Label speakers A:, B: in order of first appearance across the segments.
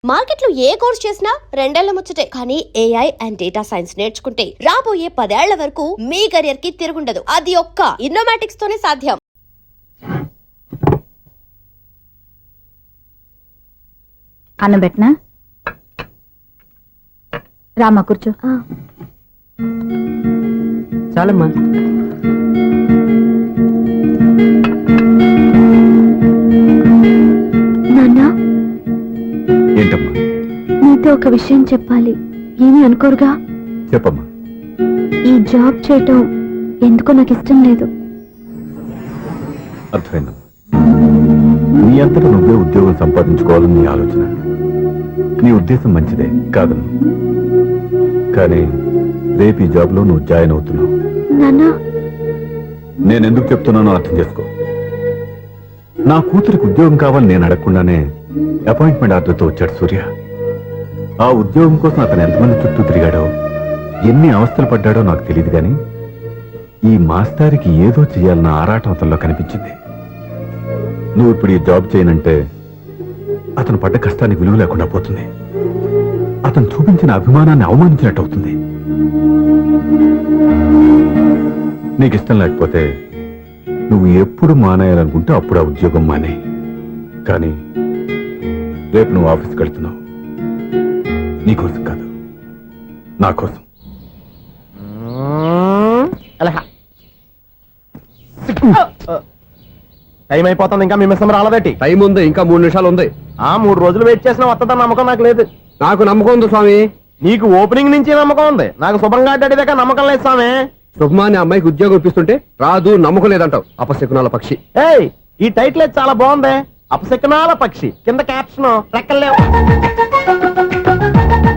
A: Market లో ఏ course చేసినా రెండేళ్ల ముచ్చటే. కానీ ఏఐ అండ్ డేటా సైన్స్ నేర్చుకుంటే రాబోయే 10 ఏళ్ల వరకు మీ కెరియర్ కి తిరుగుండదు. అది ఒక్క ఇన్నోమాటిక్స్ తోనే సాధ్యం.
B: అన్నం పెట్టనా? రామా కూర్చో.
C: చాలమ్మా.
B: నాన్నా,
D: ఏంటమ్మా?
B: నీతో ఒక విషయం చెప్పాలి. ఏమీ అనుకోరుగా?
D: చెప్పమ్మా.
B: ఈ జాబ్ చేయటం ఎందుకో నాకు ఇష్టం లేదు.
D: అర్థమైందమ్మా. నీ అంతటా నువ్వే ఉద్యోగం సంపాదించుకోవాలని నీ ఆలోచన. నీ ఉద్దేశం మంచిదే కాదమ్మా. కానీ రేపు ఈ జాబ్ లో నువ్వు జాయిన్ అవుతున్నావు.
B: నాన్నా,
D: నేనెందుకు చెప్తున్నానో అర్థం చేసుకో. నా కూతురికి ఉద్యోగం కావాలని నేను అడగకుండానే అపాయింట్మెంట్ ఆర్డర్తో వచ్చాడు సూర్య. ఆ ఉద్యోగం కోసం అతను ఎంతమంది చుట్టూ తిరిగాడో, ఎన్ని అవస్థలు పడ్డాడో నాకు తెలియదు. కానీ ఈ మాస్టారికి ఏదో చేయాలన్న ఆరాటం అతనిలో కనిపించింది. నువ్వు ఇప్పుడు ఈ జాబ్ చేయనంటే అతను పడ్డ కష్టానికి విలువ లేకుండా పోతుంది. అతను చూపించిన అభిమానాన్ని అవమానించినట్టు అవుతుంది. నీకు ఇష్టం లేకపోతే నువ్వు ఎప్పుడు మానేయాలనుకుంటే అప్పుడు ఆ ఉద్యోగం మానే. కానీ రేపు నువ్వు ఆఫీస్కి వెళ్తున్నావు. నీకోసం కాదు, నా కోసం.
C: టైం అయిపోతుంది, ఇంకా మీ మిస్సం రాలేదటి.
E: టైం ఉంది, ఇంకా 3 నిమిషాలు ఉంది.
C: 3 రోజులు వెయిట్ చేసిన వస్తుందని నమ్మకం నాకు లేదు.
E: నాకు నమ్మకం ఉంది స్వామి.
C: నీకు ఓపెనింగ్ నుంచి నమ్మకం ఉంది, నాకు శుభంగా అడ్డాక నమ్మకం లేదు స్వామి.
E: శుభమాని అమ్మాయికి ఉద్యోగం ఇప్పిస్తుంటే రాదు, నమ్మకం లేదంటావు. అపశకునాల పక్షి.
C: ఏయ్, ఈ టైటిల్ అయితే చాలా బాగుంది. అపశకునాల పక్షి కింద క్యాప్షన్ రెక్కలేవు.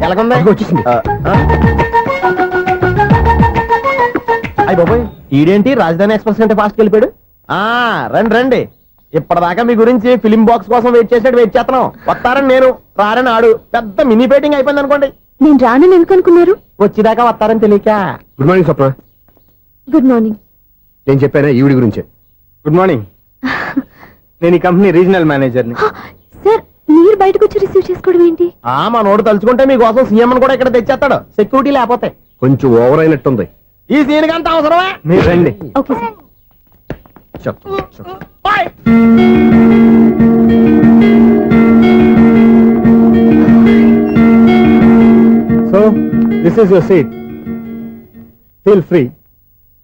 C: ఎలాగుంది?
E: వచ్చేసింది.
C: అయ్య బాబోయ్, ఈడేంటి రాజధాని ఎక్స్ప్రెస్ కంటే ఫాస్ట్ వెళ్ళిపోయాడు. రండి రండి. ఇప్పటిదాకా మీ గురించి ఫిలిం బాక్స్ కోసం వెయిట్ చేస్తున్నాం. వస్తారని నేను, రారని ఆడు. పెద్ద మినీ పేటింగ్ అయిపోయింది అనుకోండి.
B: నేను రానని ఎందుకు అనుకున్నారు?
C: వచ్చేదాకా వస్తారని తెలియక.
E: Good morning Swapna.
B: Good morning.
E: నేను చెప్పానా ఈవిడి గురించే.
C: Good morning. నేను ఈ కంపెనీ రీజనల్ మేనేజర్ని.
B: సార్, మీరు బయటకు వచ్చి రిసీవ్ చేసుకోవడం ఏంటి?
C: మా నోడు తలుచుకుంటే మీకోసం సీఎం అని కూడా ఇక్కడ తెచ్చేస్తాడు, సెక్యూరిటీ లేకపోతే.
E: కొంచెం ఓవర్ అయినట్టుంది.
C: ఈ సీన్ కంత అవసరమా? మీరు రండి.
B: Okay sir.
C: So this is your seat. Feel free.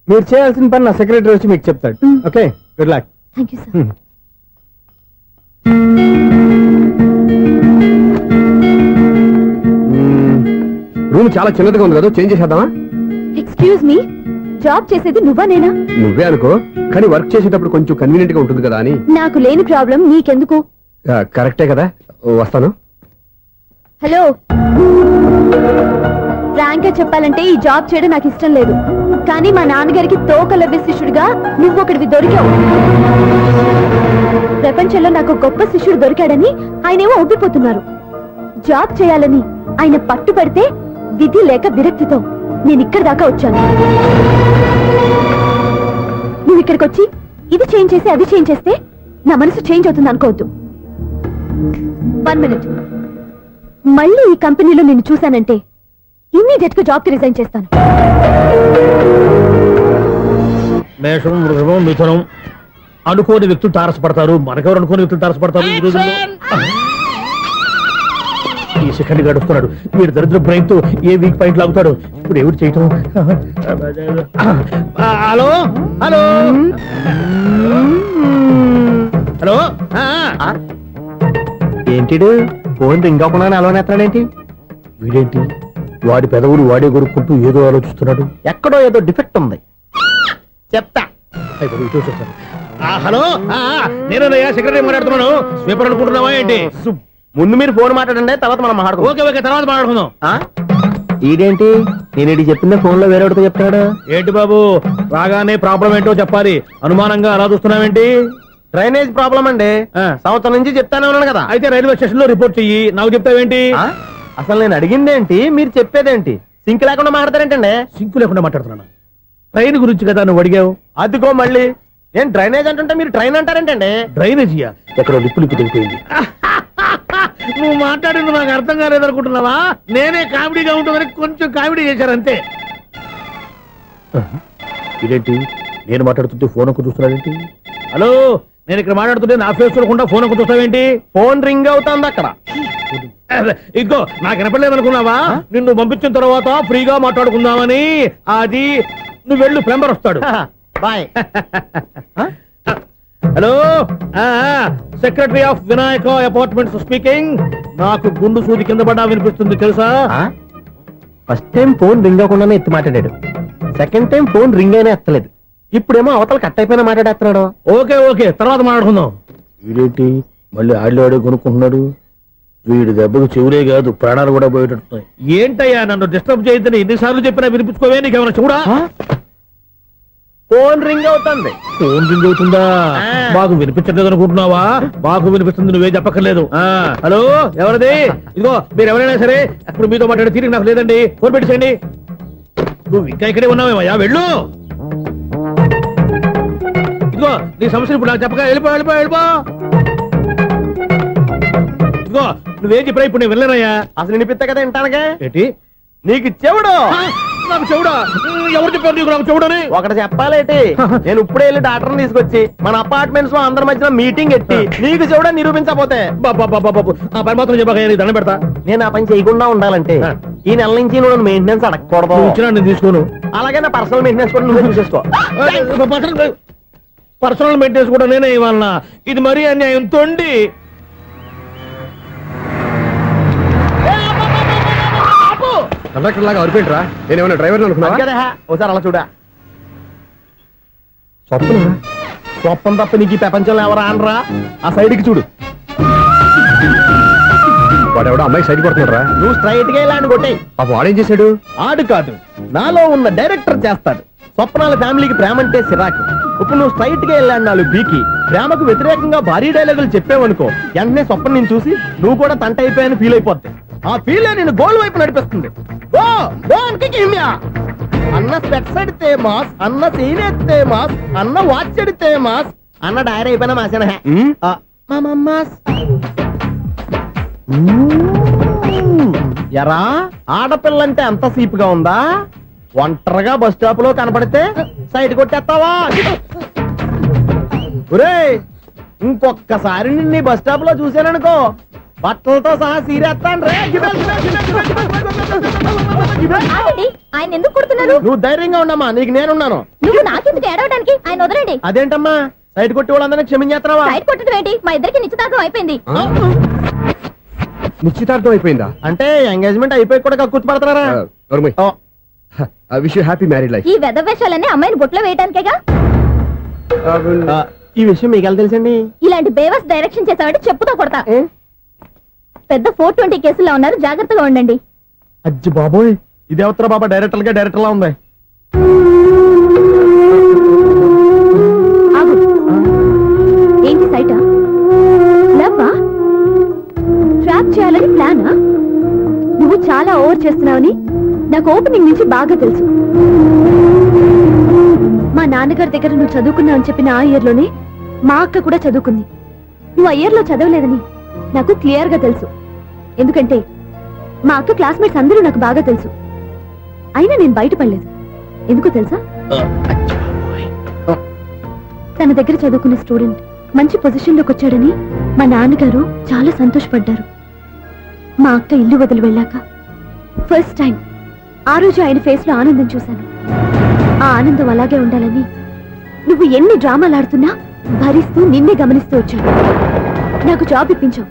C: మీరు చేయాల్సిన పని నా సెక్రటరీ వచ్చి మీకు చెప్తాడు. Okay, good luck.
B: Thank you sir.
E: Room చాలా చిన్నదిగా ఉంది కదా, చేంజ్ చేసేద్దామా?
B: ఎక్స్క్యూజ్ మీ, జాబ్ చేసేది నువ్వా నేనా?
E: నువ్వే అనుకో, కానీ వర్క్ చేసేటప్పుడు కొంచెం కన్వీనియంట్ గా ఉంటుంది కదా అని.
B: నాకు లేని ప్రాబ్లం నీకెందుకు?
E: కరెక్టే కదా, వస్తాను.
B: హలో, ఫ్రాంక్ గా చెప్పాలంటే ఈ జాబ్ చేయడం నాకు ఇష్టం లేదు. కానీ మా నాన్నగారికి తోకలవ్వే శిష్యుడిగా నువ్వు ఒకటివి దొరికావు. ప్రపంచంలో నాకు గొప్ప శిష్యుడు దొరికాడని ఆయనేమో ఒప్పిపోతున్నారు. జాబ్ చేయాలని ఆయన పట్టుపడితే విధి లేక విరక్తితో నేను ఇక్కడి దాకా వచ్చాను. నువ్వు ఇక్కడికి వచ్చి ఇది చేంజ్ చేసి అది చేంజ్ చేస్తే నా మనసు చేంజ్ అవుతుంది అనుకోవద్దు. 1 మినిట్. మళ్ళీ ఈ కంపెనీలో నిన్ను చూశానంటే ఇమ్మీడియట్ గా జాబ్ కి రిజైన్ చేస్తాను.
F: మేషం, వృషభం, మిథునం. అనుకోని వ్యక్తులు తారసపడతారు. మనకెవరు అనుకోని వ్యక్తులు తారసపడతారు ఈ రోజుల్లో? ఈ సెకండ్ గడుస్తున్నాడు. మీరు దరిద్ర బ్రెయిన్ తో ఏ వీక్ పాయింట్ లాగుతాడు. ఇప్పుడు ఎవరు చేయటం? Hello hello hello.
C: ఏంటిడు ఫోన్ రింగ్ అవ్వకుండా అలవనేస్తాడేంటి?
F: వీడేంటి వాడి పెదవులు వాడే కొరుక్కుంటూ ఏదో ఆలోచిస్తున్నాడు.
C: ఎక్కడో ఏదో డిఫెక్ట్ ఉంది, చెప్తా.
F: హలో, నేనయ్యా సెక్రటరీ మాట్లాడుతున్నాను. స్వీపర్ అనుకుంటున్నావా ఏంటి?
C: ముందు మీరు ఫోన్ మాట్లాడండి, తర్వాత మనం మాట్లాడుకుందాం.
F: ఓకే ఓకే, తర్వాత మాట్లాడుకుందాం.
C: ఈడేంటి నేను చెప్పిందే ఫోన్ లో వేరేవాడితో చెప్తాడు.
F: ఏంటి బాబు, రాగానే ప్రాబ్లం ఏంటో చెప్పాలి. అనుమానంగా అలా చూస్తున్నావేంటి?
C: డ్రైనేజ్ ప్రాబ్లం అండి. సంవత్సరం నుంచి చెప్తానే ఉన్నాను కదా.
F: అయితే రైల్వే స్టేషన్ లో రిపోర్ట్ చెయ్యి, నాకు చెప్తావేంటి?
C: అసలు నేను అడిగిందేంటి, మీరు చెప్పేదేంటి? సింక్ లేకుండా మాట్లాడతారేంటండి?
F: సింకు లేకుండా మాట్లాడుతున్నాను. ట్రైన్ గురించి కదా నువ్వు అడిగావు.
C: అదిగో మళ్ళీ నేను డ్రైనేజ్ అంటుంటే మీరు ట్రైన్ అంటారేంటండి?
F: డ్రైనేజీయా? ఎక్కడో లిప్పు లిప్పు తెలిపోయింది. నువ్వు మాట్లాడింది నాకు అర్థం కాలేదనుకుంటున్నావా? నేనే కామెడీగా ఉంటుందని కొంచెం కామెడీ చేశారు అంతే. ఇదేంటి నేను మాట్లాడుతుంటే ఫోన్ ఒక్క చూస్తున్నావేంటి? హలో, నేను ఇక్కడ మాట్లాడుతుంటే నా ఫేస్ చూడకుండా ఫోన్ ఒక్క చూస్తావేంటి?
C: ఫోన్ రింగ్ అవుతుంది అక్కడ.
F: ఇంకో నాకు వినపడలేదు అనుకున్నావా? నిన్ను పంపించిన తర్వాత ఫ్రీగా మాట్లాడుకుందామని. అది నువ్వు వెళ్ళు, ప్లంబర్ వస్తాడు.
C: Bye.
F: Hello, secretary of Vinayaka apartments speaking. నాకు గుండు సూది కింద పడ్డా వినిపిస్తుంది తెలుసా?
C: ఫస్ట్ టైం ఫోన్ రింగ్ అవ్వకుండానే ఎత్తి మాట్లాడాడు. సెకండ్ టైం ఫోన్ రింగ్ అయినా ఎత్తలేదు. ఇప్పుడేమో అవతల కట్ అయిపోయినా మాట్లాడేస్తున్నాడు.
F: ఓకే ఓకే, తర్వాత మాట్లాడుకుందాం. వీడేంటి మళ్ళీ ఆడే కొనుక్కుంటున్నాడు? వీడి దెబ్బకు చెవులే కాదు ప్రాణాలు కూడా పోయేటట్టున్నాయి. ఏంటయ్యా నన్ను డిస్టర్బ్ చేయొద్దని ఎన్నిసార్లు చెప్పినా వినిపించుకోవే? నీకేమైనా చూడా?
C: ఫోన్ రింగ్ అవుతుంది.
F: ఫోన్ రింగ్ అవుతుందా? మాకు వినిపించట్లేదు అనుకుంటున్నావా? మాకు వినిపిస్తుంది, నువ్వే చెప్పక్కర్లేదు. హలో, ఎవరిది? ఇదిగో మీరు ఎవరైనా సరే అప్పుడు మీతో మాట్లాడే తీరిక నాకు లేదండి. ఫోన్ పెట్టేసేయండి. నువ్వు ఇంకా ఇక్కడే ఉన్నావేమయ్యా, వెళ్ళు. ఇదిగో నీ సమస్యలు ఇప్పుడు నాకు చెప్పక వెళ్ళిపో వెళ్ళిపో వెళ్ళిపో. ఇదిగో నువ్వేం చెప్పరా ఇప్పుడు నేను వెళ్ళానయ్యా.
C: అసలు వినిపిస్తా కదా వింటానగా.
F: ఏంటి
C: నీకు చెవుడు?
F: నాకు చెవుడా? ఎవరు చెప్పారు నీకు నాకు చెవుడని?
C: ఒకటి చెప్పాలేటి. నేను ఇప్పుడే వెళ్ళి డాక్టర్ని తీసుకొచ్చి మన అపార్ట్మెంట్స్ లో అందరి మధ్యన మీటింగ్ ఎట్టి నీకు చెవుడా నిరూపించకపోతే
F: బాబు ఆ పని మాత్రం చెప్పక నీకు దండం పెడతా.
C: నేను ఆ పని చేయకుండా ఉండాలంటే ఈ నెల నుంచి నువ్వు మెయింటెనెన్స్ అడగకూడదు.
F: నువ్వు ఇచ్చినా నేను తీసుకోను.
C: అలాగే నా పర్సనల్ మెయింటెనెన్స్ కూడా నువ్వే చూసేసుకో.
F: పర్సనల్ మెయింటెనెన్స్ కూడా నేనే ఇవ్వాలన్నా? ఇది మరీ అన్యాయం. తొండి
E: కండక్టర్ లాగా అరిపోయింట్రా. నేనేమన్నా డ్రైవర్ అనుకున్నా?
C: కదా ఒకసారి అలా చూడా.
E: స్వప్న
C: గొప్పం తప్ప నీకు ఈ ప్రపంచంలో ఎవరు ఆనరా? ఆ సైడ్ కి చూడు.
E: వాడెవడో అమ్మాయి సైడ్ కొడుతున్నారా?
C: నువ్వు స్ట్రైట్ గా ఇలా కొట్టే.
E: పాప వాడేం చేశాడు?
C: ఆడు కాదు, నాలో ఉన్న డైరెక్టర్ చేస్తాడు. స్వప్నాల ఫ్యామిలీకి ప్రేమ అంటే సిరాకు. ఇప్పుడు నువ్వు స్ట్రైట్ గా వెళ్ళాడు నాలుగు బీకి ప్రేమకు వ్యతిరేకంగా భారీ డైలాగులు చెప్పావనుకో, వెంటనే స్వప్న నేను చూసి నువ్వు కూడా తంట అయిపోయాను ఫీల్ అయిపోద్ది. ఆ ఫీల్ నేను గోల్ వైపు నడిపిస్తుంది. అన్న స్పెట్స్ అడితే మాస్, అన్న సీన్ ఎత్తే మాస్, అన్న వాచ్ అడితే మాస్, అన్న డైరీ అయిపోయినా మాసేనా ఎరా? ఆడపిల్లంటే అంత సీపుగా ఉందా? ఒంటరిగా బస్ స్టాప్ లో కనపడితే సైడ్ కొట్టేస్తావా? ఒరేయ్, ఇంకొక్కసారి నిన్ను బస్ స్టాప్ లో చూశాననుకో బట్టలతో సహా సీరేస్తాను రే.
B: ఆయన ఎందుకు కొడుతున్నారు?
C: నువ్వు ధైర్యంగా ఉండమ్మా, నీకు నేనున్నాను.
B: నువ్వు నాకెందుకు ఏడవడానికి? ఆయన వదలండి.
C: అదేంటమ్మా సైడ్ కొట్టి వాళ్ళందరినీ క్షమించేస్తున్నావా?
B: సైడ్ కొట్టడం ఏంటి? మా ఇద్దరికి నిశ్చితార్థం అయిపోయింది.
E: నిశ్చితార్థం అయిపోయిందా?
C: అంటే ఎంగేజ్మెంట్ అయిపోయి కూడా కూర్చోబడుతున్నారా?
E: Wish you happy married life.
B: ఈ వెధవేషాలన్నీ అమ్మాయిని బొట్లో వేయడానికేగా.
C: ఈ విషయం మీకు ఎలా తెలుసండి?
B: ఇలాంటి బేవస్ డైరెక్షన్ చేసావంటే చెప్పుతో కొడతా. పెద్ద 420 కేసుల్లో ఉన్నారు, జాగ్రత్తగా ఉండండి.
C: అజ్జి బాబోయ్, ఇదే ఉత్తర బాబా డైరెక్టర్ లా ఉంది.
B: ఆగు. ఏంటి సైటా? లవ్వా? ట్రాప్ చేయాలని ప్లానా? నువ్వు చాలా ఓవర్ చేస్తున్నావని నాకు ఓపెనింగ్ నుంచి బాగా తెలుసు. మా నాన్నగారి దగ్గర నువ్వు చదువుకున్నావు అని చెప్పిన ఆ ఇయర్ లోనే మా అక్క కూడా చదువుకుంది. నువ్వు ఆ ఇయర్ లో చదవలేదని నాకు క్లియర్ గా తెలుసు. ఎందుకంటే మా అక్క క్లాస్మేట్స్ అందరూ నాకు బాగా తెలుసు. అయినా నేను బయటపడలేదు. ఎందుకో తెలుసా? తన దగ్గర చదువుకున్న స్టూడెంట్ మంచి పొజిషన్ లోకి వచ్చాడని మా నాన్నగారు చాలా సంతోషపడ్డారు. మా అక్క ఇల్లు వదిలి వెళ్ళాక ఫస్ట్ టైం ఆ రోజు ఆయన ఫేస్ లో ఆనందం చూశాను. ఆ ఆనందం అలాగే ఉండాలని నువ్వు ఎన్ని డ్రామాలు ఆడుతున్నా భరిస్తూ నిన్నే గమనిస్తూ వచ్చాను. నాకు జాబ్ ఇప్పించావు.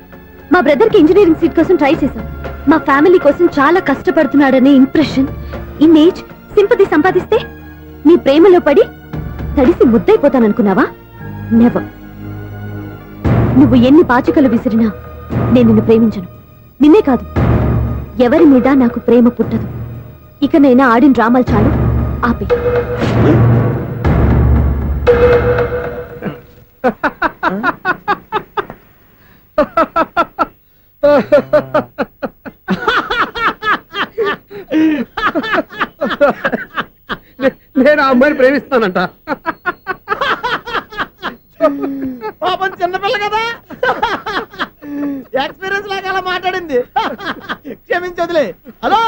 B: మా బ్రదర్ కి ఇంజనీరింగ్ సీట్ కోసం ట్రై చేశాం. మా ఫ్యామిలీ కోసం చాలా కష్టపడుతున్నాడనే ఇంప్రెషన్, ఇమేజ్, సింపతి సంపాదిస్తే నీ ప్రేమలో పడి తడిసి ముద్దైపోతాననుకున్నావా? నెవర్. నువ్వు ఎన్ని పాచికలు విసిరినా నేను నిన్ను ప్రేమించను. నిన్నే కాదు, ఎవరి మీద నాకు ప్రేమ పుట్టదు. ఇకనైనా ఆడిన డ్రామాలు చాలు, ఆపే.
E: నేను ఆ అమ్మాయిని ప్రేమిస్తానంట.
C: పాపం చిన్నపిల్ల కదా, ఎక్స్పీరియన్స్ లాగా అలా క్షమించదులే. హలో,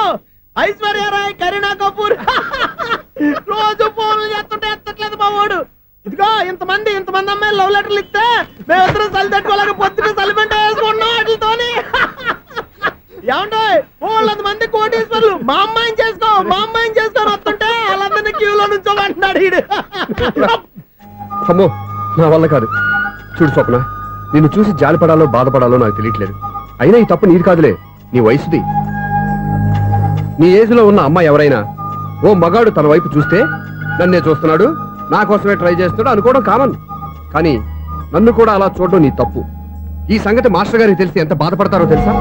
C: ఐశ్వర్య రాయ్, కరీనా కపూర్. రోజు ఫోన్లు చేస్తుంటే ఎత్తట్లేదు మా వాడు. ఇదిగో ఇంతమంది అమ్మాయిలు లవ్ లెటర్లు ఇస్తే మేమిద్దరం చలి తట్టుకోలేక పొద్దున చలిమంట వేసుకుంటున్నాం వాటితోని. ఏమంటే వాళ్ళంత మంది కోటీశ్వర్లు మా అమ్మాయిని చేసుకొని వస్తుంటే వాళ్ళందరినీ క్యూలో నుంచోమంటున్నాడు వీడు.
E: అమ్మో, నా వల్ల కాదు. చూడు స్వప్న, నిన్ను చూసి జాలిపడాలో బాధపడాలో నాకు తెలియట్లేదు. అయినా ఈ తప్పు నీది కాదులే, నీ వయసుది. నీ ఏజ్ లో ఉన్న అమ్మాయి ఎవరైనా ఓ మగాడు తన వైపు చూస్తే నన్నే చూస్తున్నాడు, నా కోసమే ట్రై చేస్తున్నాడు అనుకోవడం కామన్. కానీ నన్ను కూడా అలా చూడడం నీ తప్పు. ఈ సంగతి మాస్టర్ గారికి తెలిసి ఎంత బాధపడతారో తెలుసా?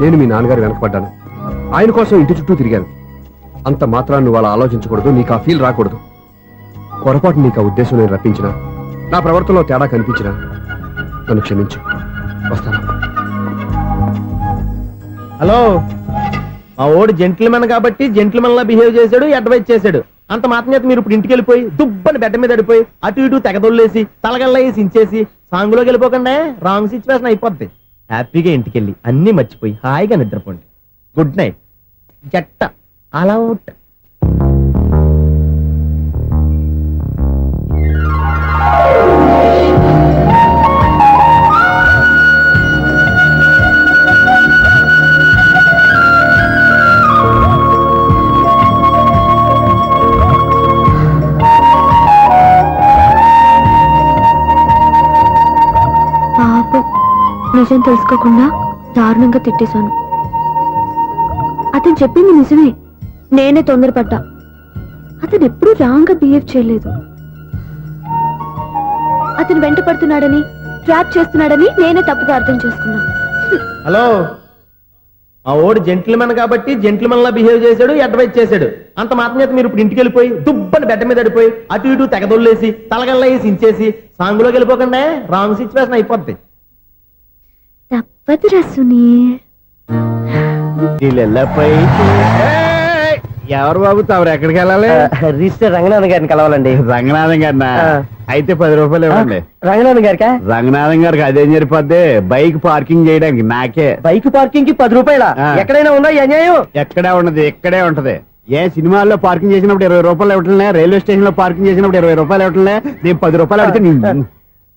E: నేను మీ నాన్నగారు వెనకపడ్డాను, ఆయన కోసం ఇంటి చుట్టూ తిరిగాను. అంత మాత్రాన్ని నువ్వు అలా ఆలోచించకూడదు, నీకు ఆ ఫీల్ రాకూడదు. పొరపాటు నీకు ఆ ఉద్దేశం నేను రప్పించిన, నా ప్రవర్తనలో తేడా కనిపించిన నన్ను క్షమించు. వస్తాను.
C: హలో, మా ఓడు జెంటిల్మెన్ కాబట్టి జెంటిల్మెన్ లా బిహేవ్ చేశాడు, అడ్వైజ్ చేశాడు. అంత మాత్రం చేత మీరు ఇప్పుడు ఇంటికి వెళ్ళిపోయి దుబ్బని బెడ్ మీద పడిపోయి అటు ఇటు తెగదొల్లేసి తలగల్లా వేసి ఇంచేసి సాంగులోకి వెళ్ళిపోకుండా రాంగ్ సిచ్యువేషన్ అయిపోద్ది. హ్యాపీగా ఇంటికి వెళ్ళి అన్ని మర్చిపోయి హాయిగా నిద్రపోండి. Good night. జట్ట అలా అవుట్.
B: నిజం తెలుసుకోకుండా దారుణంగా తిట్టేశాను. అతను చెప్పింది నిజమే, నేనే తొందరపడ్డా. అతను ఎప్పుడూ రాంగ్ గా బిహేవ్ చేయలేదు. అతను వెంట పడుతున్నాడని, ట్రాప్ చేస్తున్నాడని నేనే తప్పుగా అర్థం చేసుకున్నా.
C: హలో, మా ఓడు జెంటిల్మెన్ కాబట్టి జెంటిల్మెన్ లా బిహేవ్ చేశాడు, అడ్వైజ్ చేశాడు. అంత మాత్రం చేత మీరు ఇప్పుడు ఇంటికి వెళ్ళిపోయి దుబ్బని బెడ్ మీద పడిపోయి అటు ఇటు తెగదొల్లేసి తలగల్లా వేసి ఇంచేసి సాంగులోకి వెళ్ళిపోకుండా రాంగ్ సిచ్యువేషన్ అయిపోద్ది.
B: తప్పదురా సునీల్.
D: ఎవరు బాబు తమరు ఎక్కడికి వెళ్ళాలి?
C: రిజిస్టర్ రంగనాథన్ గారిని కలవాలండి.
D: రంగనాథం గారినా? అయితే 10 రూపాయలు ఇవ్వండి.
C: రంగనాథన్ గారికా?
D: రంగనాథం గారికి అదేం సరిపోద్ది, బైక్ పార్కింగ్ చేయడానికి. నాకే
C: బైక్ పార్కింగ్ కి 10 రూపాయల? ఎక్కడైనా ఉందా ఈ అన్యాయం?
D: ఎక్కడే ఉన్నది, ఇక్కడే ఉంటది. ఏ సినిమాల్లో పార్కింగ్ చేసినప్పుడు 20 రూపాయలు ఇవ్వట్లే, రైల్వే స్టేషన్ లో పార్కింగ్ చేసినప్పుడు 20 రూపాయలు ఇవ్వట్లే, నేను 10 రూపాయలు అడిగితే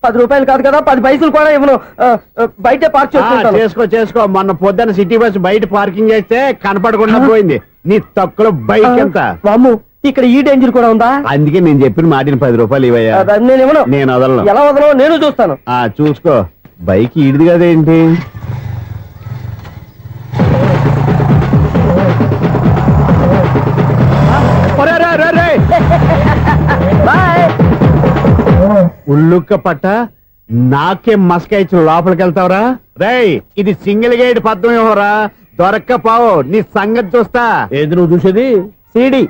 C: 10 రూపాయలు కాదు కదా, 10 పైసలు కూడా ఇవ్వను. బయట పార్క్
D: చేసుకో. మొన్న పొద్దున్న సిటీ బస్ బయట పార్కింగ్ చేస్తే కనపడకుండా పోయింది. నీ తక్కువ బైక్ ఎంత?
C: వామ్ము, ఇక్కడ ఈ డేంజర్ కూడా ఉందా?
D: అందుకే నేను చెప్పిన మాటిని 10 రూపాయలు ఇవ్వయ్యా.
C: నేను ఇవ్వను.
D: నేను వదలను.
C: ఎలా వదలను? నేను చూస్తాను.
D: చూసుకో. బైక్ ఈడిది కదేంటి? ఉల్లుక్క పట్ట నాకే మస్క ఇచ్చి లోపలికి వెళ్తావరా? రేయ్, ఇది సింగిల్ గేట్ పద్మం ఇవ్వరా, దొరక్కపోవు నీ సంగతి చూస్తా.
F: ఏది నువ్వు చూసేది?
C: సీడీ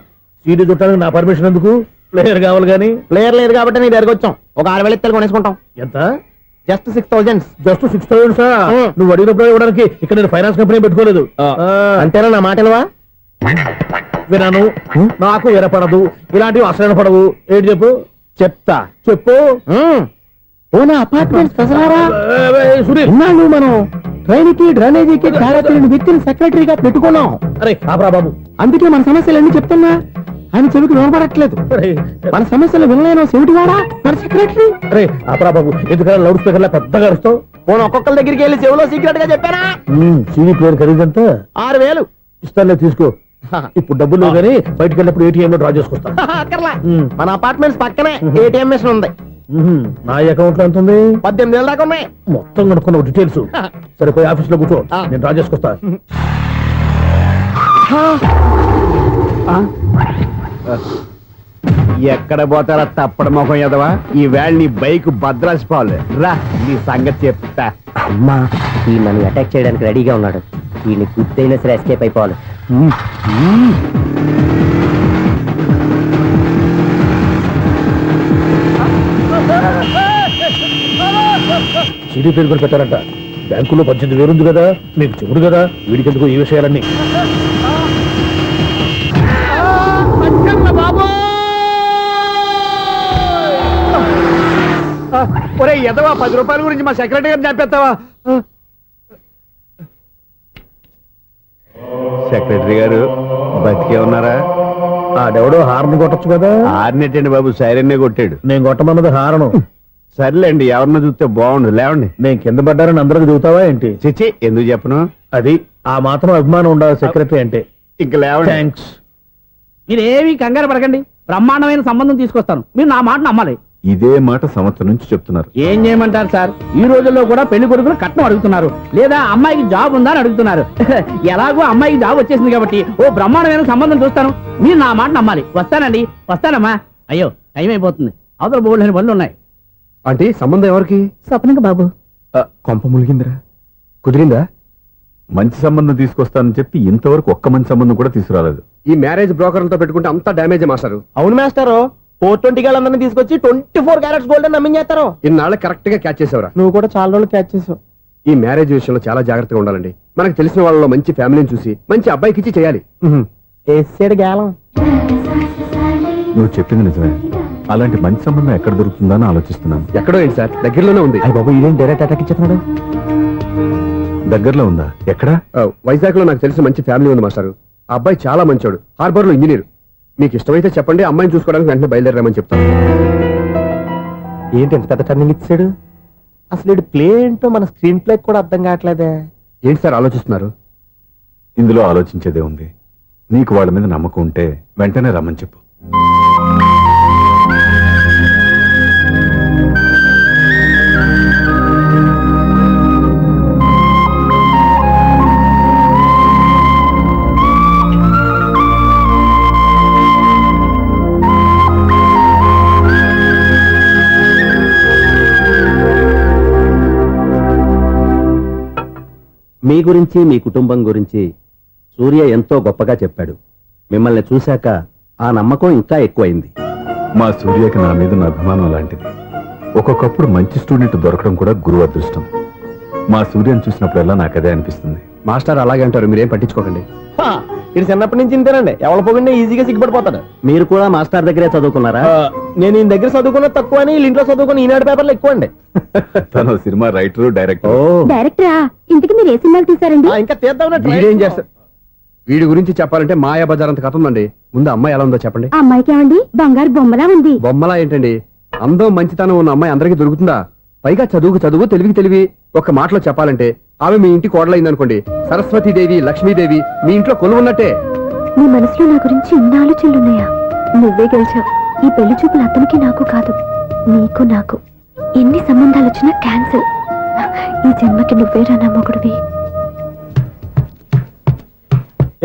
F: చుట్టానికి నా పర్మిషన్ ఎందుకు? ప్లేయర్ కావాలి గానీ.
C: ప్లేయర్ లేదు కాబట్టి నీ దగ్గరకు వచ్చాం. ఒక 6,000 ఇత్తలు కొనేసుకుంటాం.
F: ఎంత?
C: జస్ట్ 6,000.
F: Just 6,000 sir? నువ్వు అడిగినప్పుడు ఇవ్వడానికి ఇక్కడ నేను ఫైనాన్స్ కంపెనీ పెట్టుకోలేదు.
C: అంతేనా నా మాటలువా?
F: వినాను, నాకు వినపడదు, ఇలాంటివి అసలు పడవు. ఏంటి చెప్పు?
C: చెప్తా.
F: చెప్పు.
C: అపార్ట్మెంట్స్
F: సునీల్,
C: మనం ట్రైన్ కి డ్రైనేజీకి వ్యక్తిని సెక్రటరీగా పెట్టుకున్నాం.
F: అరే ఆపరా బాబు,
C: అందుకే మన సమస్యలన్నీ చెప్తున్నా. ఆయన చెవికి వినపడట్లేదు. మన సమస్యలు వినలేను చెవిటివాడా మన సెక్రటరీ.
F: అరే ఆపరా బాబు, ఎందుకన్నా లౌడ్ స్పీకర్ లా పెద్దగా అరుస్తావు?
C: ఫోన్ ఒక్కొక్కరి దగ్గరికి వెళ్ళి చెవిలో సీక్రెట్ గా చెప్పానా?
F: CD player ఖరీదంతా
C: 6,000.
F: ఇస్తానులే, తీసుకో. ఇప్పుడు డబ్బులు లేవు కానీ బయటకు వెళ్ళినప్పుడు ఏటీఎం లో డ్రా చేసుకొస్తా.
C: అక్కర్లా, మన అపార్ట్మెంట్స్ పక్కనే ఏటీఎం మిషన్ ఉంది.
F: నా అకౌంట్ లో ఎంత ఉంది?
C: 18,000 దాకా ఉన్నాయి.
F: మొత్తం కనుక్కున్న డీటెయిల్స్. సరే, పోయి ఆఫీస్ లో కూర్చో, నేను డ్రా చేసుకొస్తా.
D: ఎక్కడ పోతారా తప్పడ మొఖం ఎదవా? ఈ వేళ నీ బైక్ భద్రాసిపోవాలి. రా, నీ సంగతి చెప్తా.
G: అమ్మా, ఈ నన్ను అటాక్ చేయడానికి రెడీగా ఉన్నాడు. వీడిని గుర్తైనా సరే ఎస్కేప్ అయిపోవాలి.
F: సీడీ పేరు కూడా పెట్టారంట. బ్యాంకులో 18,000 ఉంది కదా, మీకు చెవుడు కదా, వీడికి ఎందుకు ఈ విషయాలన్నీ?
D: ఒరే ఎదవా, 10 రూపాయల గురించి మా సెక్రటరీ గారిని చంపేస్తావా? సెక్రటరీ గారు బతికే ఉన్నారా?
F: ఆడెవడో హార్న్ కొట్టచ్చు కదా.
D: ఆరినట్టండి బాబు, సైరన్నే కొట్టాడు.
F: నేను కొట్టమన్నది హారను.
D: సర్లేండి, ఎవరన్నా చూస్తే బాగుండు. లేవండి.
F: నేను కింద పడ్డారని అందరికి చూతావా ఏంటి?
D: చిచ్చి, ఎందుకు చెప్పను?
F: అది ఆ మాత్రం అభిమానం ఉండాలి సెక్రటరీ అంటే.
D: ఇంక లేవండి.
F: థ్యాంక్స్.
H: మీరేమీ కంగారు పడకండి, బ్రహ్మాండమైన సంబంధం తీసుకొస్తాను. మీరు నా మాట నమ్మాలి.
D: ఇదే మాట సంవత్సరం నుంచి చెప్తున్నారు.
H: ఏం చేయమంటారు సార్, ఈ రోజుల్లో కూడా పెళ్లి కొడుకులు కట్నం అడుగుతున్నారు, లేదా అమ్మాయికి జాబ్ ఉందా అని అడుగుతున్నారు. ఎలాగో అమ్మాయికి జాబ్ వచ్చేసింది కాబట్టి ఓ బ్రహ్మాండమైన సంబంధం చూస్తాను. మీరు నా మాట నమ్మాలి. వస్తానండి, వస్తానమ్మా. అయ్యో టైం అయిపోతుంది, అవతల బోల్డని పనులు ఉన్నాయి.
E: ఆంటీ, సంబంధం ఎవరికి?
B: స్వప్నకు బాబు.
E: కొంప ములిగిందిరా. కుదిరిందా?
D: మంచి సంబంధం తీసుకొస్తానని చెప్పి ఇంతవరకు ఒక్క మంచి సంబంధం కూడా తీసుకురాలేదు.
E: ఈ మ్యారేజ్ బ్రోకర్లతో పెట్టుకుంటే అంతా డ్యామేజ్ మాస్టారు.
C: అవును మాస్టారు, 420 గాళ్ళందరినీ తీసుకొచ్చి 24 క్యారెట్స్ గోల్డ్ అని నమ్మించేస్తారు.
E: ఇన్నాళ్ళ కరెక్ట్ గా క్యాచ్ చేసేవరా?
C: నువ్వు కూడా చాలా రోజులు క్యాచ్ చేసావు.
E: ఈ మ్యారేజ్ విషయంలో చాలా జాగ్రత్తగా ఉండాలండి. మనకు తెలిసిన వాళ్ళలో మంచి ఫ్యామిలీని చూసి మంచి అబ్బాయికి ఇచ్చి చేయాలి.
C: వేసాడు గాలం.
D: నువ్వు చెప్పింది నిజమే. అలాంటి మంచి సంబంధం ఎక్కడ దొరుకుతుందా అని ఆలోచిస్తున్నాను.
E: ఎక్కడో ఏంటి సార్, దగ్గరలోనే ఉంది.
C: అయ్య బాబు, ఇదేం డైరెక్ట్ అటాక్ ఇచ్చేస్తున్నాడు.
D: దగ్గరలో ఉందా? ఎక్కడా?
E: వైజాగ్ లో నాకు తెలిసిన మంచి ఫ్యామిలీ ఉంది మాస్టారు. ఆ అబ్బాయి చాలా మంచోడు, హార్బర్ లో ఇంజనీర్. మీకు ఇష్టమైతే చెప్పండి, అమ్మాయిని చూసుకోవడానికి వెంటనే బయలుదేరామని చెప్తాను.
C: ఏంటి ఎంత పెద్ద టర్నింగ్ ఇచ్చాడు? అసలు ఇటు ప్లే ఏంటో మన స్క్రీన్ ప్లే కూడా అర్థం కావట్లేదే.
E: ఏంటి సార్ ఆలోచిస్తున్నారు?
D: ఇందులో ఆలోచించేదే ఉంది. నీకు వాళ్ళ మీద నమ్మకం ఉంటే వెంటనే రమ్మని చెప్పు.
I: మీ గురించి, మీ కుటుంబం గురించి సూర్య ఎంతో గొప్పగా చెప్పాడు. మిమ్మల్ని చూశాక ఆ నమ్మకం ఇంకా ఎక్కువైంది.
D: మా సూర్యకి నా మీద ఉన్న అభిమానం లాంటిది. ఒక్కొక్కప్పుడు మంచి స్టూడెంట్ దొరకడం కూడా గురువు అదృష్టం. మా సూర్యని చూసినప్పుడల్లా నాకు అదే అనిపిస్తుంది.
E: మాస్టర్ అలాగే అంటారు, మీరేం పట్టించుకోకండి.
C: ఇది చిన్నప్పటి నుంచి ఇంతేనండి, ఎవరి పోకుండా ఈజీగా సిగ్గుపడిపోతాడు.
I: మీరు కూడా మాస్టర్ దగ్గరే చదువుకున్నారా?
C: నేను ఈయన దగ్గర చదువుకున్న తక్కువ అని, ఇంట్లో చదువుకున్న ఈనాడు పేపర్లు ఎక్కువ అండి.
D: తను సినిమా రైటర్, డైరెక్టర్.
B: డైరెక్టరా? ఇంతకు మీరు ఏ సినిమాలు తీసారండి?
C: ఇంకా తీద్దామని
E: వీడేం చేస్తారు? వీడి గురించి చెప్పాలంటే మాయా బజార్ అంత కథ ఉందండి. ముందు అమ్మాయి ఎలా ఉందో చెప్పండి.
B: ఆ అమ్మాయికి ఏమండి బంగారు బొమ్మలా ఉంది.
E: బొమ్మలా ఏంటండి, అందం మంచితనం ఉన్న అమ్మాయి అందరికీ దొరుకుతుందా? పైగా చదువుకు చదువు, తెలివికి తెలివి. ఒక మాటలో చెప్పాలంటే ఆమె మీ ఇంటి కోడలైందనుకోండి, సరస్వతీదేవి, లక్ష్మీదేవి మీ ఇంట్లో కొలువున్నట్టే.
B: నీ మనసులో నా గురించి ఇన్ని ఆలోచనలున్నాయా? నువ్వే గెలిచావు. ఈ పెళ్లి చూపులు అతనికి నాకు కాదు, నీకు నాకు. ఎన్ని సంబంధాలు వచ్చినా క్యాన్సిల్. ఈ జన్మకి నువ్వేరా నా మొగుడివి.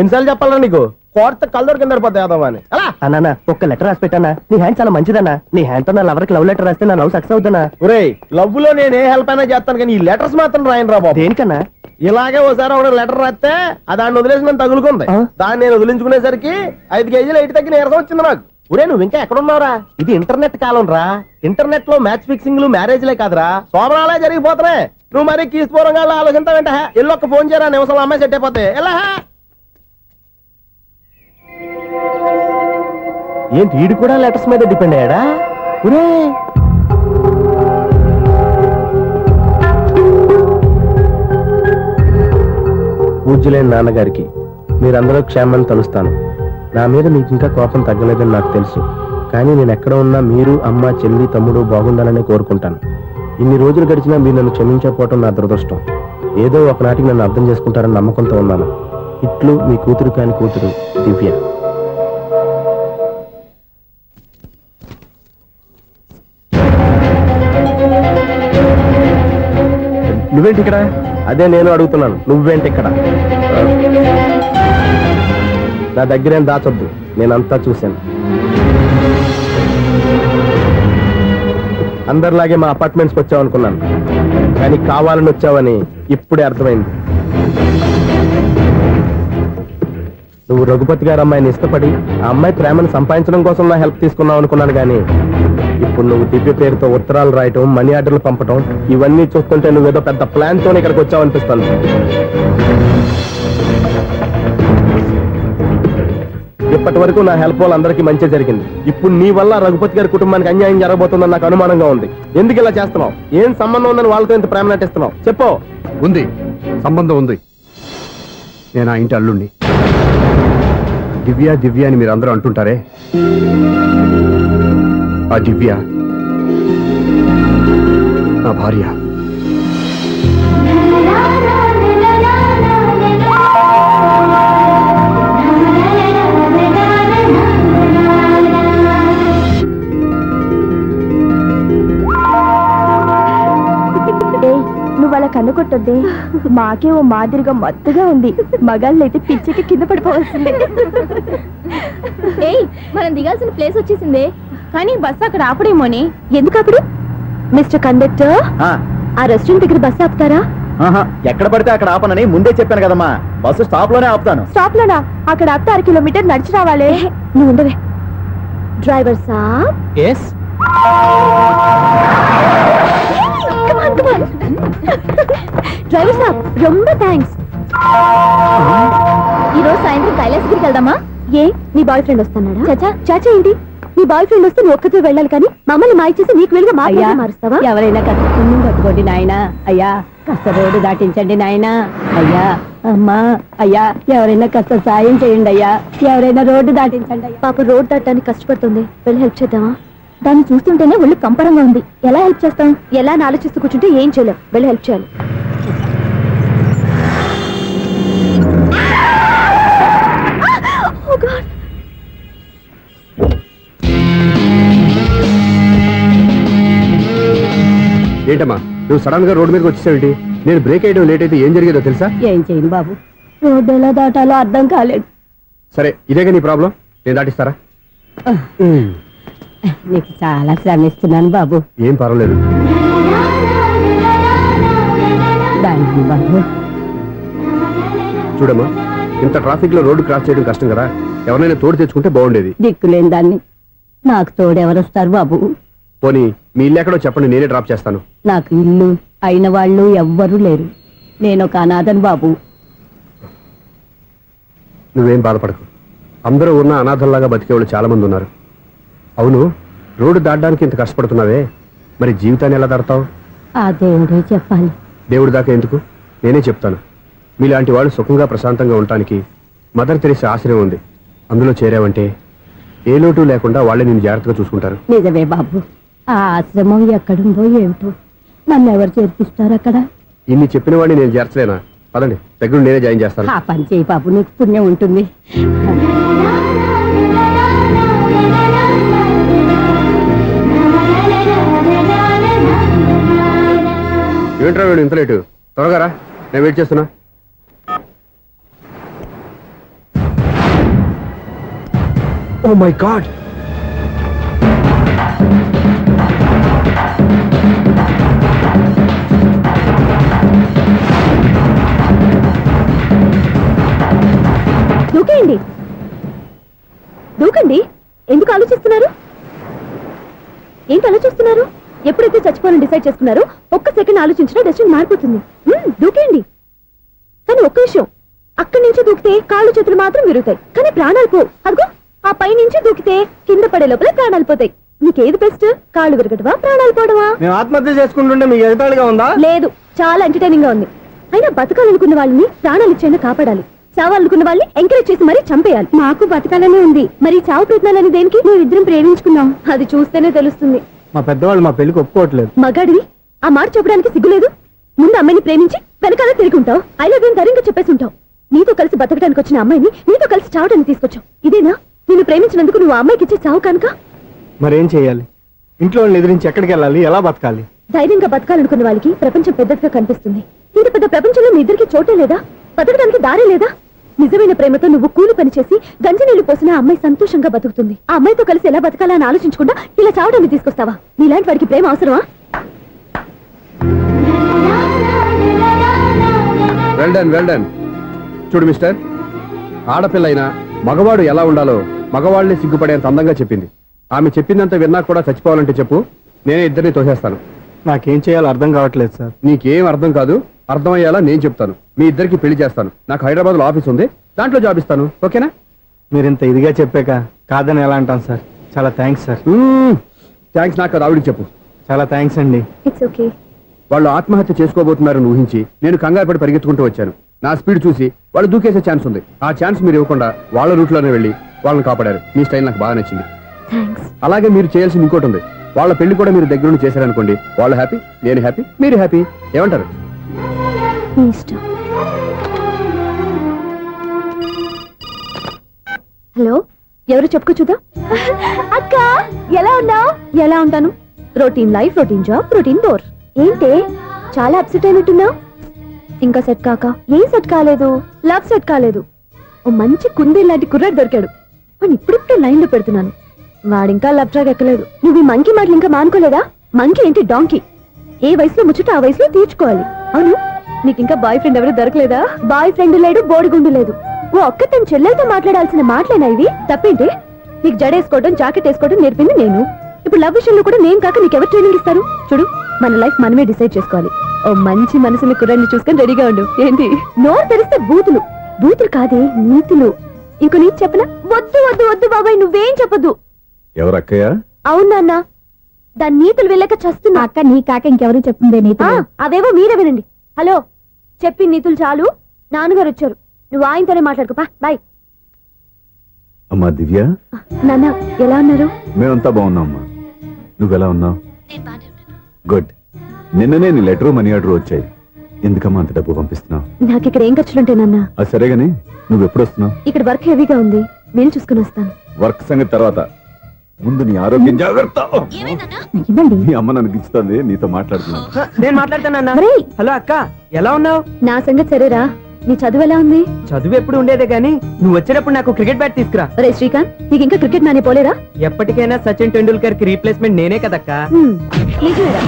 C: ఎన్నిసార్లు చెప్పాలా నీకు? కోర్త కళ్ళర్ కింద పడిపోతాయి యాదవ్ అని.
G: అన్నా ఒక్క లెటర్ రాసి పెట్టానా? నీ హ్యాండ్ చాలా మంచిదన్నా. నీ హ్యాండ్ తో నా లవర్కి లవ్ లెటర్ రాస్తే నా లవ్ సక్సెస్ అవుతానా?
C: ఒరేయ్, లవ్ లో నేను ఏ హెల్ప్ అయినా చేస్తాను, కానీ ఈ లెటర్స్ మాత్రం రాయను రా బాబు.
G: దేనికన్నా?
C: ఇలాగే ఓసారి ఒక లెటర్ రాస్తే ఆ దాన్ని వదిలేసి నన్ను తగులుకుంది. దాన్ని నేను వదిలించుకునేసరికి 5 కేజీలు ఎయిట్ తగ్గి నీరసం వచ్చింది నాకు. ఒరే, నువ్వు ఇంకా ఎక్కడున్నావురా? ఇది ఇంటర్నెట్ కాలం రా. ఇంటర్నెట్ లో మ్యాచ్ ఫిక్సింగ్లు, మ్యారేజ్లే కాదురా, శోభనాలే జరిగిపోతున్నాయి. నువ్వు మరి కీస్పూరంగా ఆలోచించావంట. ఎల్లొక్క ఫోన్ చేయరా, నిమిషంలో అమ్మాయి సెట్ అయిపోతే. ఎలా ఏంటి వీడు కూడా లెటర్స్ మీద డిపెండ్ అయ్యాడా? ఒరే, పూజ్యులైన నాన్నగారికి మీరందరూ క్షేమాన్ని తలుస్తాను. నా మీద మీకు ఇంకా కోపం తగ్గలేదని నాకు తెలుసు, కానీ నేను ఎక్కడ ఉన్నా మీరు, అమ్మ, చెల్లి, తమ్ముడు బాగుండాలని కోరుకుంటాను. ఇన్ని రోజులు గడిచినా మీరు నన్ను క్షమించకపోవటం నా దురదృష్టం. ఏదో ఒకనాటికి నన్ను అర్థం చేసుకుంటారని నమ్మకంతో ఉన్నాను. ఇట్లు మీ కూతురు కాని కూతురు దివ్య. నువ్వేంటి ఇక్కడ? అదే నేను అడుగుతున్నాను, నువ్వేంటి ఇక్కడ? నా దగ్గరేం దాచొద్దు, నేనంతా చూశాను. అందరిలాగే మా అపార్ట్మెంట్స్కి వచ్చావు అనుకున్నాను, కానీ కావాలని వచ్చావని ఇప్పుడే అర్థమైంది. నువ్వు రఘుపతి గారు అమ్మాయిని ఇష్టపడి ఆ అమ్మాయి ప్రేమను సంపాదించడం కోసం నా హెల్ప్ తీసుకున్నావు అనుకున్నాను, కానీ ఇప్పుడు నువ్వు దివ్య పేరుతో ఉత్తరాలు రాయటం, మనీ ఆర్డర్లు పంపటం, ఇవన్నీ చూస్తుంటే నువ్వేదో పెద్ద ప్లాన్ తోనే ఇక్కడికి వచ్చావు అనిపిస్తుంది. ఇప్పటి వరకు నా హెల్ప్ వాళ్ళందరికీ మంచి జరిగింది. ఇప్పుడు నీ వల్ల రఘుపతి గారి కుటుంబానికి అన్యాయం జరగబోతుందని నాకు అనుమానంగా ఉంది. ఎందుకు ఇలా చేస్తున్నావు? ఏం సంబంధం ఉందని వాళ్ళతో ఇంత ప్రేమ నటిస్తున్నావు? చెప్పు.
E: ఉంది, సంబంధం ఉంది. నేను ఆ ఇంటి అల్లుణ్ణి. దివ్య దివ్య అని మీరు అందరూ అంటుంటారే, ఆ దివ్య నా భార్య.
B: నువ్వు అలా కన్నుకొట్టొద్దే, మాకే ఓ మాదిరిగా మత్తుగా ఉంది. మగాళ్ళైతే పిచ్చికి కింద పడిపోవాల్సిందే. ఏయ్, మనం దిగాల్సిన ప్లేస్ వచ్చేసిందే, కానీ బస్సు అక్కడ ఆపడేమోని. ఎందుకు అప్పుడు? మిస్టర్ కండక్టర్, ఆ రెస్టారెంట్ దగ్గర బస్సు ఆపుతారా?
C: ఎక్కడ పడితే అక్కడ ఆపనని ముందే చెప్పాను కదమ్మా. బస్సు స్టాప్ లోనే ఆపుతాను.
B: స్టాప్ లోనా? అక్కడ ఆపితే 6 కిలోమీటర్ నడిచి రావాలి. నువ్వు ఉండవే. డ్రైవర్ సాబ్.
C: ఎస్.
B: డ్రైవర్ సాబ్, రొంబ థ్యాంక్స్. ఈరోజు సాయంత్రం కైలాసగిరికి వెళ్దామా? ఏ, నీ బాయ్ ఫ్రెండ్ వస్తున్నాడా? చాచా చాచా ఏంటి? నీ బాయ్ ఫ్రెండ్ వస్తే నువ్వు ఒక్కతో వెళ్ళాలి, కానీ మమ్మల్ని మాయ చేసి నీకు వెళ్ళి మారుస్తావా?
J: ఎవరైనా కట్టుకుని కట్టుకోండి నాయనా. అయ్యా కాస్త రోడ్డు దాటించండి నాయనా. అయ్యా అమ్మా, అయ్యా ఎవరైనా కాస్త సాయం చేయండి అయ్యా. ఎవరైనా రోడ్డు దాటించండి అయ్యా.
B: పాప రోడ్ దాటడానికి కష్టపడుతుంది, వెళ్ళి హెల్ప్ చేద్దామా? దాన్ని చూస్తుంటేనే ఒళ్ళు కంపరంగా ఉంది. ఎలా హెల్ప్ చేస్తాం? ఎలా అని ఆలోచిస్తూ కూర్చుంటే ఏం చేయలేం. వెళ్ళి హెల్ప్ చేయాలి.
E: ఏంటమ్మా నువ్వు సడన్ గా రోడ్డు మీదకి వచ్చేసావేంటి? నేను బ్రేక్ అయ్యడం లేట్ అయితే ఏం జరిగేదో తెలుసా?
J: ఏం చేయను బాబు, రోడ్డు ఎలా దాటాలో అర్థం కాలేదు.
E: సరే, ఇదేగా నీ ప్రాబ్లం, నేను దాటిస్తారా?
J: నీకు చాలా శ్రమిస్తున్నాను బాబు.
E: ఏం పర్వాలేదు.
J: దానికి బాబు
E: చూడమ్మా, ఇంత ట్రాఫిక్ లో రోడ్డు క్రాస్ చేయడం కష్టం కదా, ఎవరైనా తోడు తెచ్చుకుంటే బాగుండేది.
J: దిక్కులేని దాన్ని నాకు తోడు ఎవరొస్తారు బాబు?
E: పోనీ మీ ఇల్లు ఎక్కడో చెప్పండి, నేనే డ్రాప్ చేస్తాను.
J: నాకు ఇల్లు అయిన వాళ్ళు ఎవ్వరూ లేరు. నేను ఒక అనాథను బాబు.
E: నువ్వేం బాధపడకు, అందరూ ఉన్న అనాథల్లాగా బతికేవాళ్ళు చాలా మంది ఉన్నారు. అవును, రోడ్డు దాటడానికి ఇంత కష్టపడుతున్నావే, మరి జీవితాన్ని ఎలా దాడతావు?
J: ఆ దేవుడే చెప్పాలి.
E: దేవుడి దాకా ఎందుకు, నేనే చెప్తాను. మీలాంటి వాళ్ళు సుఖంగా ప్రశాంతంగా ఉండటానికి మదర్ తెరిసే ఆశ్రయం ఉంది. అందులో చేరావంటే ఏ లోటు లేకుండా వాళ్ళే నేను జాగ్రత్తగా చూసుకుంటారు.
J: నిజమే బాబు, ఆ ఆశ్రమం ఎక్కడుందో ఏమిటో, నన్ను ఎవరు చేర్పిస్తారు అక్కడ?
E: ఇన్ని చెప్పిన వాడిని నేను చేర్చలేనా? పదండి, దగ్గర నేనే జాయిన్ చేస్తాను.
J: ఆ పని చేయి బాబు, నీకు పుణ్యం ఉంటుంది.
E: ఏంట్రా వీడు ఇంత లేటు? త్వరగా రా, నేను వెయిట్ చేస్తున్నా. ఓ మై గాడ్,
B: దూకేయండి, దూకండి. ఎందుకు ఆలోచిస్తున్నారు? ఏంటి ఆలోచిస్తున్నారు? ఎప్పుడైతే చచ్చిపోవాలని డిసైడ్ చేసుకున్నారో ఒక్క సెకండ్ ఆలోచించినా డెసిషన్ మారిపోతుంది. దూకేయండి. కానీ ఒక్క విషయం, అక్కడి నుంచి దూకితే కాళ్ళు చేతులు మాత్రం విరుగుతాయి, కానీ ప్రాణాలు పోవు. అదిగో ఆ పై నుంచి దూకితే కింద పడే లోపల ప్రాణాలు పోతాయి. నీకేది బెస్ట్? కాళ్ళు విరగటవా, ప్రాణాలు పోవడమా?
C: మేము ఆత్మహత్య చేసుకుంటుంటే మీకు ఎగతాళిగా ఉందా?
B: లేదు, చాలా ఎంటర్టైనింగ్ గా ఉంది. అయినా బతకాలనుకున్న వాళ్ళని ప్రాణాలు ఇచ్చైనా కాపాడాలి. చావాలనుకున్న వాళ్ళని ఎంకరేజ్ చేసి మరీ చంపేయాలి. మాకు బతకాలనే ఉంది, మరి చావు ప్రయత్నాలని దేనికి? మేమిద్దరం ప్రేమించుకున్నాం, అది చూస్తేనే తెలుస్తుంది.
C: మా పెద్దవాళ్ళు మా పెళ్లికి ఒప్పుకోవట్లేదు.
B: మగాడివి ఆ మాట చెప్పడానికి సిగ్గులేదు? ముందు అమ్మాయిని ప్రేమించి వెనకాల తిరుగుంటావు, ఐ లవ్ యూ ధైర్యంగా చెప్పేసి ఉంటావు. నీతో కలిసి బతకడానికి వచ్చిన అమ్మాయిని నీతో కలిసి చావడానికి తీసుకొచ్చావు. ఇదేనా నిన్ను ప్రేమించినందుకు నువ్వు ఆ అమ్మాయికి ఇచ్చే చావు కనుక?
C: మరేం చేయాలి? ఇంట్లో వాళ్ళని ఎదిరించి ఎక్కడికి వెళ్ళాలి? ఎలా బతకాలి?
B: ధైర్యంగా బతకాలనుకున్న వాళ్ళకి ప్రపంచం పెద్దదిగా కనిపిస్తుంది. ఇంత పెద్ద ప్రపంచంలో మీ ఇద్దరికి చోటే లేదా? బతకడానికి దారే లేదా? నిజమైన ప్రేమతో నువ్వు కూలి పని చేసి గంజి నీళ్లు పోసిన ఆ అమ్మాయి సంతోషంగా బతుకుతుంది. ఆ అమ్మాయితో కలిసి ఎలా బతకాలా అని ఆలోచించకుండా ఇలా చావడానికి తీసుకొస్తావా? నీలాంటి వాడికి ప్రేమ అవసరమా?
E: Well done, well done. చూడు మిస్టర్, ఆడపిల్ల అయినా మగవాడు ఎలా ఉండాలో మగవాళ్ళని సిగ్గుపడేంత అందంగా చెప్పింది. ఆమె చెప్పిందంత విన్నా కూడా చచ్చిపోవాలంటే చెప్పు, నేనే ఇద్దరిని తోసేస్తాను.
C: నాకేం చేయాలో అర్థం కావట్లేదు సార్.
E: నీకేం అర్థం కాదు, అర్థమయ్యేలా నేను చెప్తాను. మీ ఇద్దరికి పెళ్లి చేస్తాను. నాకు హైదరాబాద్ లో ఆఫీస్ ఉంది, దాంట్లో జాబ్ ఇస్తాను. ఓకేనా?
C: మీరు ఇంత ఇదిగా చెప్పాక కాదని ఎలా అంటాను సార్. చాలా థ్యాంక్స్ సార్.
E: థ్యాంక్స్ నాకు కాదు, ఆవిడికి చెప్పు.
C: చాలా థ్యాంక్స్ అండి.
B: It's okay.
E: వాళ్ళు ఆత్మహత్య చేసుకోబోతున్నారని ఊహించి నేను కంగారు పడి పరిగెత్తుకుంటూ వచ్చాను. నా స్పీడ్ చూసి వాళ్ళు దూకేసే ఛాన్స్ ఉంది. ఆ ఛాన్స్ మీరు ఇవ్వకుండా వాళ్ళ రూట్లోనే వెళ్ళి వాళ్ళని కాపాడారు. మీ స్టైల్ నాకు బాగా నచ్చింది.
B: థ్యాంక్స్.
E: అలాగే మీరు చేయాల్సింది ఇంకోటి ఉంది. వాళ్ళ పెళ్లి కూడా మీరు దగ్గరుండి చేశారనుకోండి, వాళ్ళు హ్యాపీ, నేను హ్యాపీ, మీరు హ్యాపీ. ఏమంటారు?
B: మీ ఇష్టం. హలో, ఎవరు చెప్పుకో చూద్దాం. అక్క ఎలా ఉన్నావు? ఎలా ఉంటాను? Routine life, routine job, routine bore. ఏంటే చాలా అప్సెట్ అయినట్టున్నావు? ఇంకా సెట్ కాక? ఏం సెట్ కాలేదు? లవ్ సెట్ కాలేదు. ఓ మంచి కుందే లాంటి కుర్రాడు దొరికాడు. వాడిని ఇప్పుడిప్పుడే లైన్ లో పెడుతున్నాను. వాడింకా లవ్ ట్రాక్ ఎక్కలేదు. నువ్వు ఈ మంకీ మాటలు ఇంకా మానుకోలేదా? మంకీ ఏంటి డాంకీ? ఏ వయసులో ముచ్చట ఆ వయసులో తీర్చుకోవాలి. అవును, నీకు ఇంకా బాయ్ ఫ్రెండ్ ఎవరు దొరకలేదా? బాయ్ ఫ్రెండ్ లేడు, బోడిగుండు లేదు. ఓ ఒక్క తన చెల్లెలతో మాట్లాడాల్సిన మాటలేనా ఇవి? తప్పేంటి? నీకు జడేసుకోవడం, జాకెట్ వేసుకోవడం నేర్పింది నేను. ఇప్పుడు లవ్ విషయంలో కూడా నేను కాక నీకెవరు ట్రైనింగ్ ఇస్తారు? చూడు, మన లైఫ్ మనమే డిసైడ్ చేసుకోవాలి. ఓ మంచి మనసుని కుర్రాన్ని చూసుకొని రెడీగా ఉండు. ఏంటి నోరు తెరిస్తే బూతులు? బూతులు కాదే, నీతులు. ఇంకో నీతి చెప్పనా? వద్దు వద్దు వద్దు బాబాయ్, నువ్వేం చెప్పొద్దు.
D: ఎవరు అక్కయ్య?
B: అవునా అన్న, దాని నీతులు వెళ్ళక చస్తున్నా. అక్క నీ కాక ఇంకెవరు చెప్తుందే నీతులు? అవేవో మీరే వినండి. హలో, చెప్పి నీతులు చాలు. నాన్నగారు వచ్చారు, నువ్వు ఆయనతోనే మాట్లాడుకోపా. బాయ్.
D: అమ్మా దివ్య,
B: నాన్న ఎలా ఉన్నారు?
D: మేమంతా బాగున్నాం అమ్మా. నువ్వెలా ఉన్నావు? గుడ్. నిన్ననే నీ లెటరు మనీ ఆర్డర్ వచ్చాయి. ఎందుకమ్మా అంత డబ్బు పంపిస్తున్నావు?
B: నాకు ఇక్కడ ఏం ఖర్చులుంటాయి నాన్న.
D: అది సరేగాని నువ్వు ఎప్పుడు వస్తున్నావు?
B: ఇక్కడ వర్క్ హెవీగా ఉంది, నేను చూసుకుని వస్తాను.
D: వర్క్ సంగతి తర్వాత, ముందు నీ ఆరోగ్యం జాగ్రత్త.
B: ఇవ్వండి.
D: నీ అమ్మ నన్ను గిచ్చుతోంది, నీతో మాట్లాడుతున్నాను.
H: నేను మాట్లాడతానన్నా.
B: ఒరేయ్,
H: హలో అక్క, ఎలా ఉన్నావు?
B: నా సంగతి సరేరా, నీ చదువు ఎలా ఉంది?
H: చదువు ఎప్పుడు ఉండేదే గానీ నువ్వు వచ్చేటప్పుడు నాకు క్రికెట్ బ్యాట్ తీసుకురా.
B: ఒరే శ్రీకాంత్, నీకు ఇంకా క్రికెట్ నానే పోలేరా?
H: ఎప్పటికైనా సచిన్ టెండూల్కర్ కి రీప్లేస్మెంట్ నేనే కదక్కా.
B: నిజమేరా?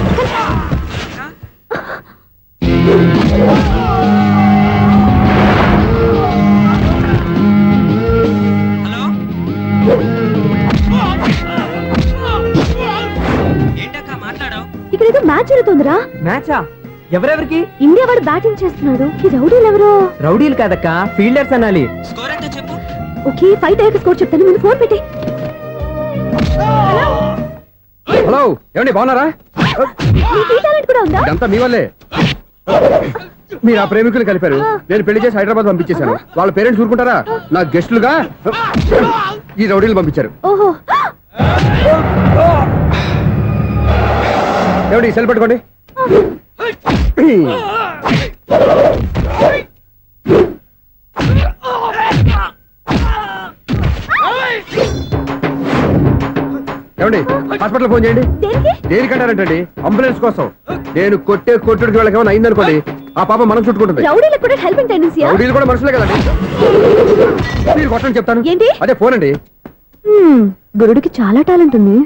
B: ఇక్కడ ఏదో మ్యాచ్ జరుగుతుందిరా.
H: మ్యాచా? ఎవరెవరికి?
B: ఇండియా వాడు బ్యాటింగ్ చేస్తున్నాడు. ఈ రౌడీలు ఎవరు?
H: రౌడీలు కాదక్క, ఫీల్డర్స్ అనాలి.
B: ఓకే, ఫైట్ అయ్యాక స్కోర్ చెప్తాను, ముందు ఫోన్ పెట్టి.
E: హలో, ఏమండి బాగున్నారా?
B: నీకు ఈ టాలెంట్ కూడా ఉందా?
E: ఇదంతా మీ వల్లే. మీరు ఆ ప్రేమికులు కలిపారు, నేను పెళ్లి చేసి హైదరాబాద్ పంపించేశాను. వాళ్ళ పేరెంట్స్ ఊరుకుంటారా? నా గెస్టులుగా ఈ రౌడీలు పంపించారు.
B: ఓహో,
E: ఏమండి సెల్ పెట్టుకోండి. ఏమండి హాస్పిటల్ ఫోన్ చేయండి.
B: దేనికి?
E: దేనికంటారంటండి? అంబులెన్స్ కోసం. నేను కొట్టే కొట్టుడికి వాళ్ళకి ఏమైనా అయిందనుకోండి, ఆ పాప మనం చుట్టుకుంటుంది.
B: రౌడీలకు కూడా హెల్పింగ్ టెండెన్సీయా?
E: రౌడీలు కూడా మనుషులే కదండి. మీరు కొట్టండి చెప్తాను.
B: ఏంటి?
E: అదే ఫోన్ అండి.
B: గురుడికి చాలా టాలెంట్ ఉంది.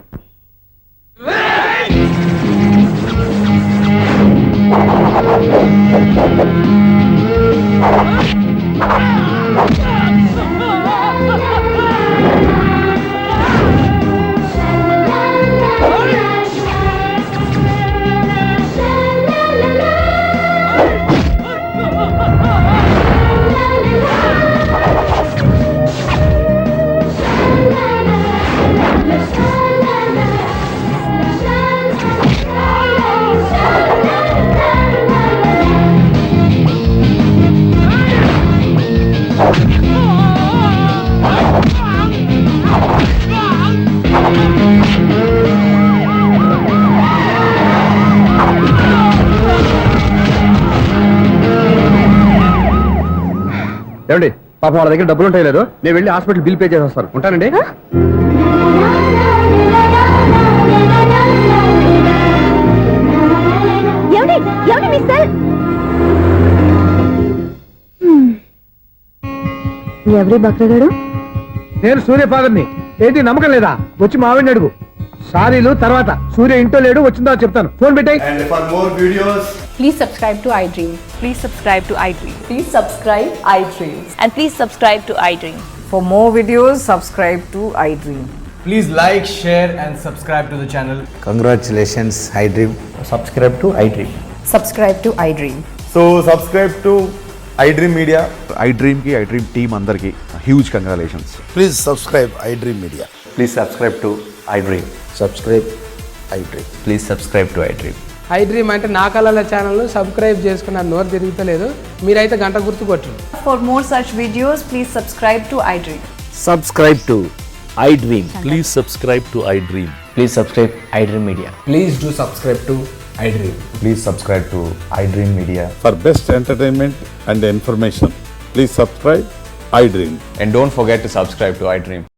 E: ఏమండి పాపం వాళ్ళ దగ్గర డబ్బులు ఉంటాయి లేదు, నేను వెళ్ళి హాస్పిటల్ బిల్ పే చేసి వస్తాను. ఉంటానండి.
B: ఎవరి బక్రగాడు?
F: నేను సూర్య ఫాదర్ని. ఏంటి నమ్మకం లేదా? వచ్చి మావిడిని అడుగు. సారీలు తర్వాత. సూర్య ఇంటో లేడు, వచ్చిందో చెప్తాను. ఫోన్ పెట్టాయి.
K: Please subscribe to iDream. Please subscribe to iDream. Please subscribe iDream. And please subscribe to iDream. For more videos, subscribe to iDream.
L: Please like, share and subscribe to the channel.
M: Congratulations, iDream.
L: Subscribe to iDream.
K: Subscribe to iDream.
M: So subscribe to iDream Media. iDream ki iDream team andarki huge congratulations.
L: Please subscribe iDream Media.
M: Please subscribe to iDream.
L: Subscribe iDream.
M: Please subscribe to iDream.
N: I dream అంటే నా కళల ఛానల్ను subscribe చేసుకున్న నోరు తిరుగుతలేదు. మీరైతే గంట గుర్తు కొట్టండి.
K: For more such videos, please subscribe to iDream.
F: Subscribe to I dream.
I: Please subscribe to I dream.
G: Please subscribe iDream Media.
L: Please do subscribe to iDream.
M: Please subscribe to iDream Media.
D: For best entertainment and information, please subscribe iDream.
M: And don't forget to subscribe to iDream.